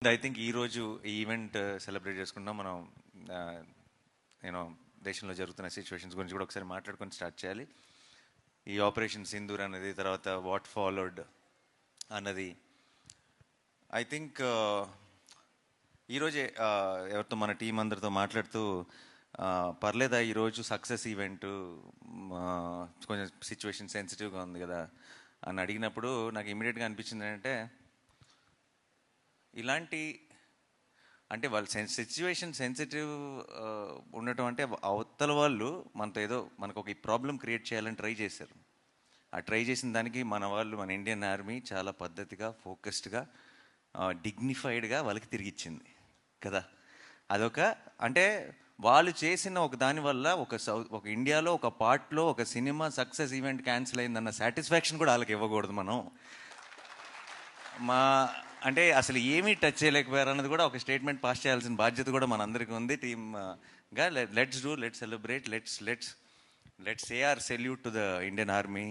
I think ఈరోజు ఈ event celebrate చేసుకుంటాం మనం. నేను దేశంలో జరుగుతున్న సిచ్యువేషన్స్ గురించి కూడా ఒకసారి మాట్లాడుకొని స్టార్ట్ చేయాలి. ఈ ఆపరేషన్ సింధూర్ అన్నది, తర్వాత వాట్ ఫాలోడ్ అన్నది, ఐ థింక్ ఈరోజే ఎవరితో మన టీం అందరితో మాట్లాడుతూ పర్లేదా ఈరోజు సక్సెస్ ఈవెంట్, కొంచెం సిచ్యువేషన్ సెన్సిటివ్గా ఉంది కదా అని అడిగినప్పుడు నాకు ఇమీడియట్గా అనిపించింది ఏంటంటే, ఇలాంటి అంటే వాళ్ళ సిచ్యువేషన్ సెన్సిటివ్ ఉండటం అంటే అవతల వాళ్ళు మనతో ఏదో మనకు ఒక ప్రాబ్లం క్రియేట్ చేయాలని ట్రై చేశారు. ఆ ట్రై చేసిన దానికి మన వాళ్ళు, మన ఇండియన్ ఆర్మీ చాలా పద్ధతిగా, ఫోకస్డ్గా, డిగ్నిఫైడ్గా వాళ్ళకి తిరిగిచ్చింది కదా. అదొక అంటే వాళ్ళు చేసిన ఒక దానివల్ల ఒక ఇండియాలో ఒక పార్ట్లో ఒక సినిమా సక్సెస్ ఈవెంట్ క్యాన్సిల్ అయిందన్న సాటిస్ఫాక్షన్ కూడా వాళ్ళకి ఇవ్వకూడదు మనం. అంటే అసలు ఏమీ టచ్ చేయలేకపోయారు అన్నది కూడా ఒక స్టేట్మెంట్ పాస్ చేయాల్సిన బాధ్యత కూడా మనందరికీ ఉంది టీమ్గా. Let's celebrate, let's say our salute to the Indian Army,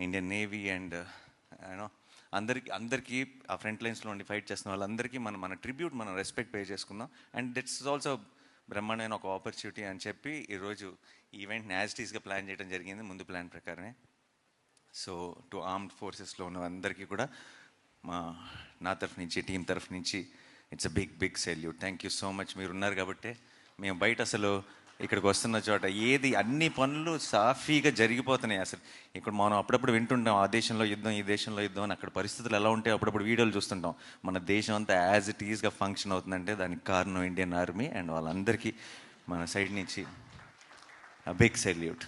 Indian Navy and you know అందరికీ ఆ ఫ్రంట్ లైన్స్లో ఉండి ఫైట్ చేస్తున్న వాళ్ళందరికీ మన ట్రిబ్యూట్, మనం రెస్పెక్ట్ పే చేసుకుందాం. అండ్ దిట్స్ ఇస్ ఆల్సో బ్రహ్మాండమైన ఒక ఆపర్చునిటీ అని చెప్పి ఈరోజు ఈవెంట్ని యాజ్ టీస్గా ప్లాన్ చేయడం జరిగింది, ముందు ప్లాన్ ప్రకారమే. సో టు ఆర్మ్డ్ ఫోర్సెస్లో ఉన్న అందరికీ కూడా నా తరఫు నుంచి, టీం తరఫు నుంచి it's a big salute. Thank you so much. మీరు ఉన్నారు కాబట్టి మేము బయట అసలు ఇక్కడికి వస్తున్న చోట అన్ని పనులు సాఫీగా జరిగిపోతున్నాయి. అసలు ఇక్కడ మనం అప్పుడప్పుడు వింటుంటాం ఆ దేశంలో యుద్ధం, ఈ దేశంలో యుద్ధం అని. అక్కడ పరిస్థితులు ఎలా ఉంటాయి అప్పుడప్పుడు వీడియోలు చూస్తుంటాం. మన దేశం అంతా యాజ్ ఇట్ ఈజ్గా ఫంక్షన్ అవుతుందంటే దానికి కారణం ఇండియన్ ఆర్మీ. అండ్ వాళ్ళందరికీ మన సైడ్ నుంచి బిగ్ సెల్యూట్.